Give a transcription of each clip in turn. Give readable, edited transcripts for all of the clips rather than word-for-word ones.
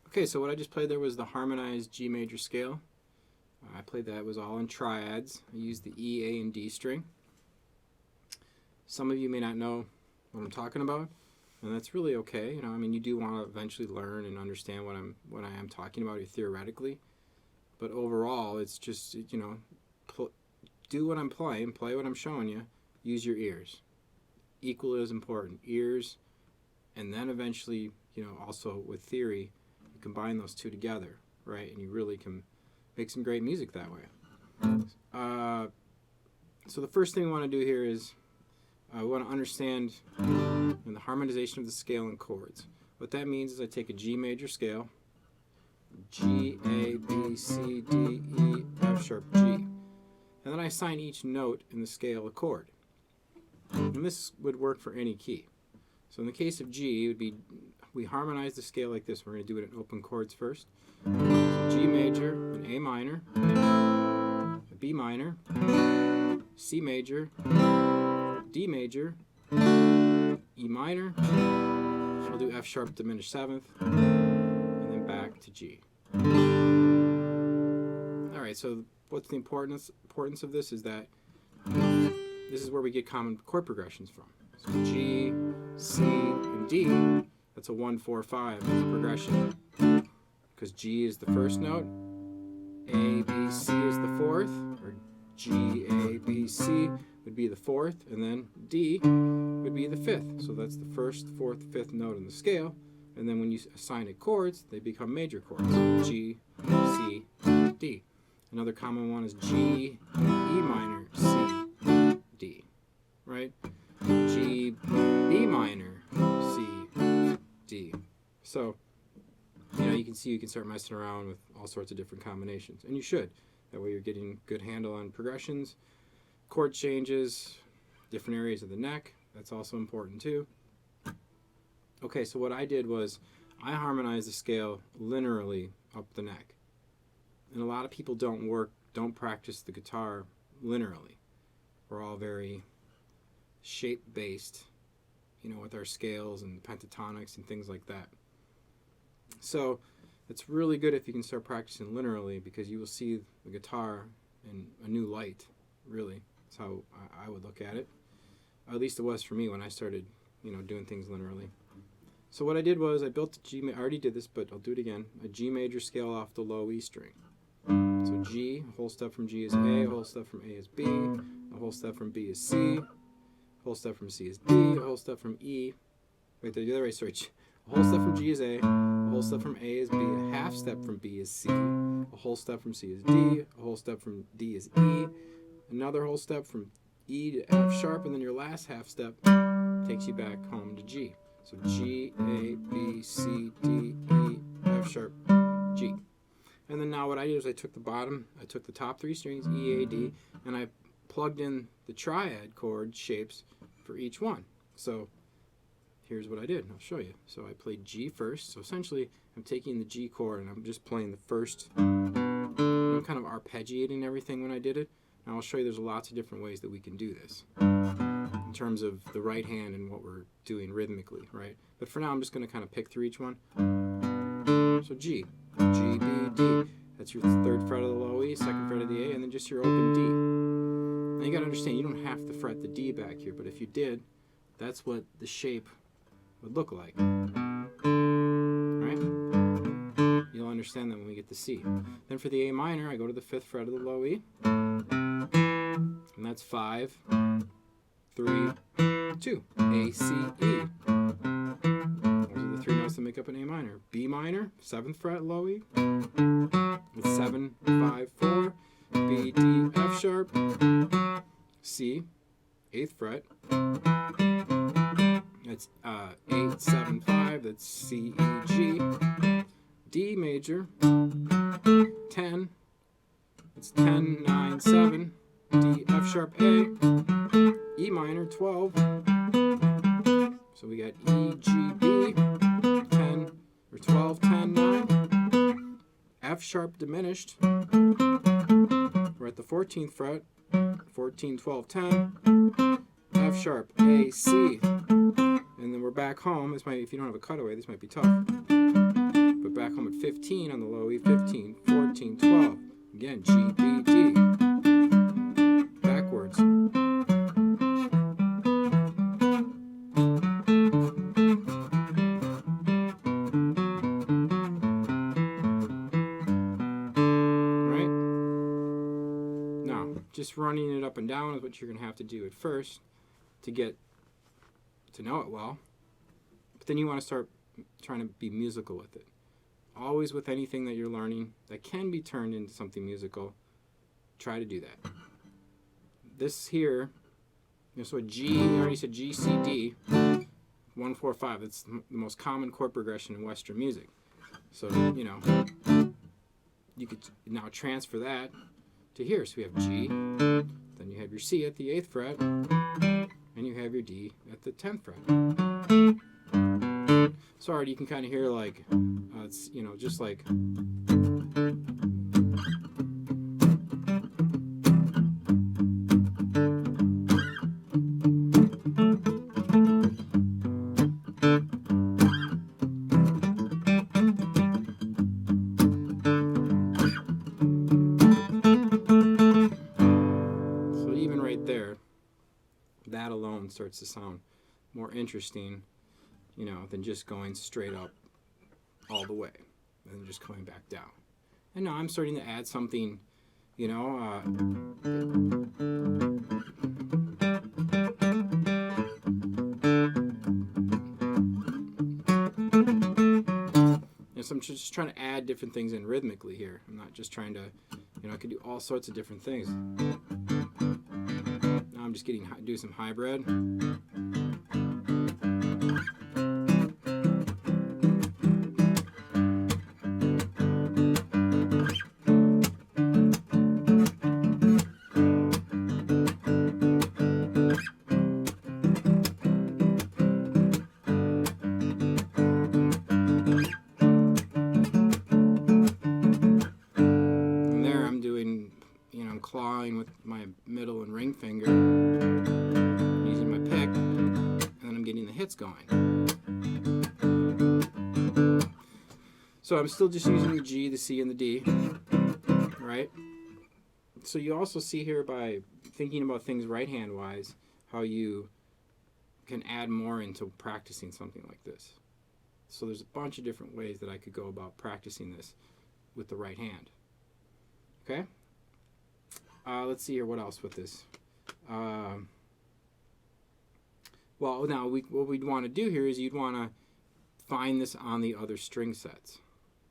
Okay, so what I just played there was the harmonized G major scale. I played that, it was all in triads. I used the E, A, and D string. Some of you may not know what I'm talking about, and that's really okay. You know, I mean, you do want to eventually learn and understand what I am talking about theoretically, but overall, it's just, you know, do what I'm playing, play what I'm showing you, use your ears. Equally as important, ears, and then eventually, you know, also with theory, you combine those two together, right? And you really can make some great music that way. So the first thing we want to do here is we want to understand the harmonization of the scale and chords. What that means is I take a G major scale, G, A, B, C, D, E, F sharp, G, and then I assign each note in the scale a chord. And this would work for any key. So in the case of G, it would be, we harmonize the scale like this. We're going to do it in open chords first. So G major, an A minor, a B minor, C major, D major, E minor, we'll do F sharp diminished seventh, and then back to G. Alright, so what's the importance of this is that this is where we get common chord progressions from. So G, C, and D, that's a 1, 4, 5 progression. Because G is the first note, A, B, C is the fourth, or G, A, B, C would be the fourth, and then D would be the fifth. So that's the first, fourth, fifth note in the scale, and then when you assign it chords, they become major chords. G, C, D. Another common one is G, E minor, C, D. Right? G, B minor, C, D. So, you know, you can see you can start messing around with all sorts of different combinations, and you should. That way you're getting good handle on progressions, chord changes, different areas of the neck. That's also important too. Okay, so what I did was I harmonized the scale linearly up the neck. And a lot of people don't practice the guitar linearly. We're all very shape-based, you know, with our scales and pentatonics and things like that. So it's really good if you can start practicing linearly, because you will see the guitar in a new light, really. That's how I would look at it. At least it was for me when I started, you know, doing things linearly. So what I did was I built a G, I already did this, but I'll do it again, a G major scale off the low E string. So G, a whole step from G is A, a whole step from A is B, a whole step from B is C, a whole step from C is D, a whole step from E, wait, the other way, sorry, a whole step from G is A, a whole step from A is B, a half step from B is C, a whole step from C is D, a whole step from D is E, another whole step from E to F sharp, and then your last half step takes you back home to G. So G, A, B, C, D, E, F sharp, G. And then now what I did is I took the top three strings, E, A, D, and I plugged in the triad chord shapes for each one. So here's what I did. I'll show you. So I played G first. So essentially, I'm taking the G chord and I'm just playing the first. I'm kind of arpeggiating everything when I did it. Now I'll show you there's lots of different ways that we can do this in terms of the right hand and what we're doing rhythmically, right? But for now, I'm just going to kind of pick through each one. So G, G, B, D. That's your third fret of the low E, second fret of the A, and then just your open D. Now you got to understand, you don't have to fret the D back here, but if you did, that's what the shape would look like. Right? You'll understand that when we get to C. Then for the A minor, I go to the fifth fret of the low E, and that's 5, 3, 2. A, C, E. Those are the three notes that make up an A minor. B minor, 7th fret, low E. It's 7, 5, 4. B, D, F sharp. C, 8th fret. That's 8, 7, 5. That's C, E, G. D major, 10. It's 10, 9, 7. D, F sharp, A. E minor, 12. So So we got E, G, B, 10 or 12, 10, 9. F sharp diminished. We're at the 14th fret. 14, 12, 10. F sharp, A, C. And then we're back home. This might, if you don't have a cutaway, this might be tough. But back home at 15 on the low E, 15, 14, 12. Again, G, B, D. Backwards. Right? Now, just running it up and down is what you're going to have to do at first to get to know it well. But then you want to start trying to be musical with it. Always with anything that you're learning that can be turned into something musical, try to do that. This here, so a G, I already said G, C, D, 1, 4, 5. That's the most common chord progression in Western music. So, you could now transfer that to here. So we have G, then you have your C at the 8th fret, and you have your D at the 10th fret. So already you can kind of hear like, it's, just like. So even right there, that alone starts to sound more interesting, than just going straight up all the way and then just coming back down. And now I'm starting to add something, so I'm just trying to add different things in rhythmically here. I'm not just trying to, I could do all sorts of different things. Now I'm just do some hybrid. Clawing with my middle and ring finger, using my pick, and then I'm getting the hits going. So I'm still just using the G, the C, and the D, right? So you also see here by thinking about things right-hand wise, how you can add more into practicing something like this. So there's a bunch of different ways that I could go about practicing this with the right hand. Okay? Let's see here, what else with this? Well, now what we'd want to do here is you'd want to find this on the other string sets.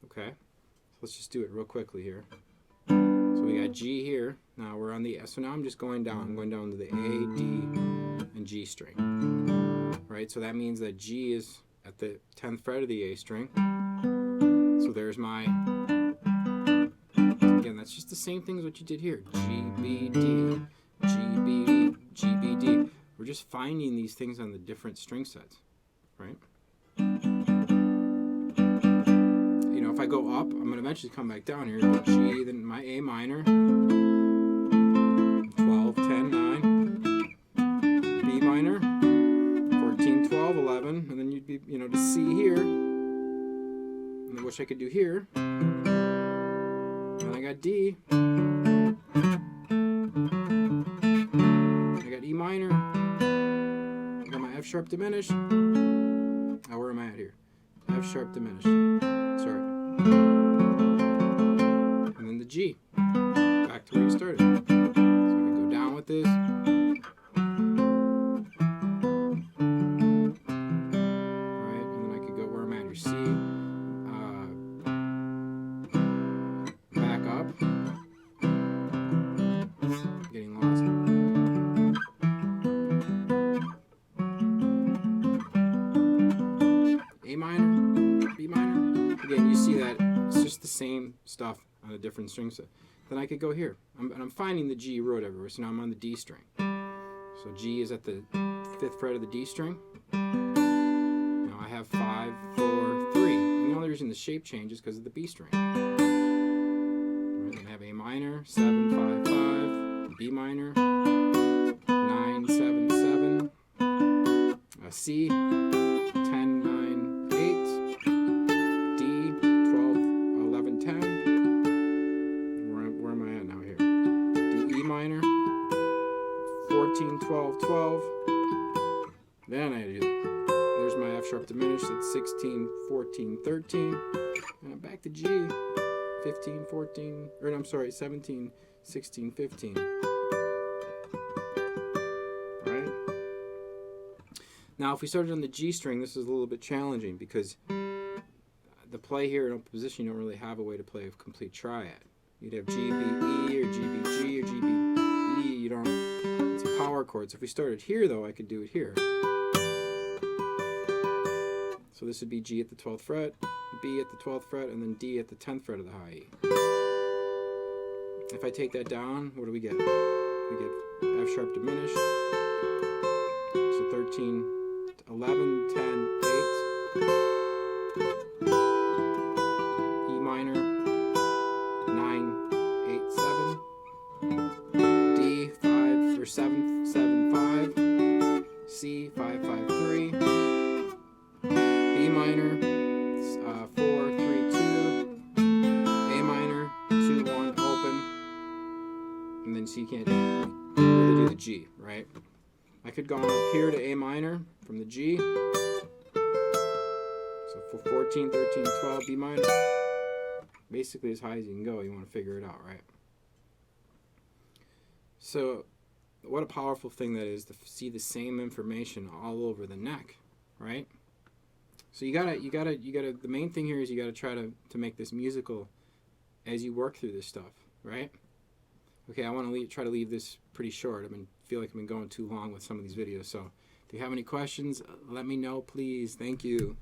Okay? So let's just do it real quickly here. So we got G here. Now we're on the S. So now I'm just going down. I'm going down to the A, D, and G string. Right? So that means that G is at the 10th fret of the A string. So there's my... Again, that's just the same thing as what you did here. G, B, D, G, B, G, B, D. We're just finding these things on the different string sets, right? If I go up, I'm going to eventually come back down here. G, then my A minor, 12, 10, 9, B minor, 14, 12, 11, and then you'd be, to C here, and I wish I could do here. And I got D. I got E minor. I got my F sharp diminished. Now where am I at here? F sharp diminished. Sorry. And then the G. Back to where you started. So I can go down with this. Alright, and then I could go where am I at here? C. Getting lost. A minor, B minor. Again, you see that it's just the same stuff on a different string set. Then I could go here. I'm finding the G root everywhere, so now I'm on the D string. So G is at the 5th fret of the D string. I have 5, 4, 3. And the only reason the shape changes is because of the B string. Right, then I have A minor, 7, 5, 5, B minor, 9, 7, 7, C, 10, 9, 8, D, 12, 11, 10. Where am I at now here? D, E minor, 14, 12, 12. Then I do, there's my F sharp diminished, that's 16, 14, 13. And I'm back to G, 15, 14, or no, I'm sorry, 17, 16, 15. Right? Now, if we started on the G string, this is a little bit challenging because the play here in position, you don't really have a way to play a complete triad. You'd have G, B, E, or G, B, G, or G, B, E. You don't, it's a power chord. So if we started here, though, I could do it here. So this would be G at the 12th fret, B at the 12th fret, and then D at the 10th fret of the high E. If I take that down, what do we get? We get F sharp diminished. So 13, 11, 10, 8. E minor, 9, 8, 7. D, 5, or 7, 7, 5. C, 5, 5, 3. B minor, 4, 3, 2. A minor, 2, 1, open. And then C can't really do the G, right? I could go up here to A minor from the G. So for 14, 13, 12, B minor. Basically as high as you can go. You want to figure it out, right? So what a powerful thing that is to see the same information all over the neck, right? So you gotta, the main thing here is you gotta try to make this musical as you work through this stuff, right? Okay, I want to try to leave this pretty short. I feel like I've been going too long with some of these videos. So if you have any questions, let me know, please. Thank you.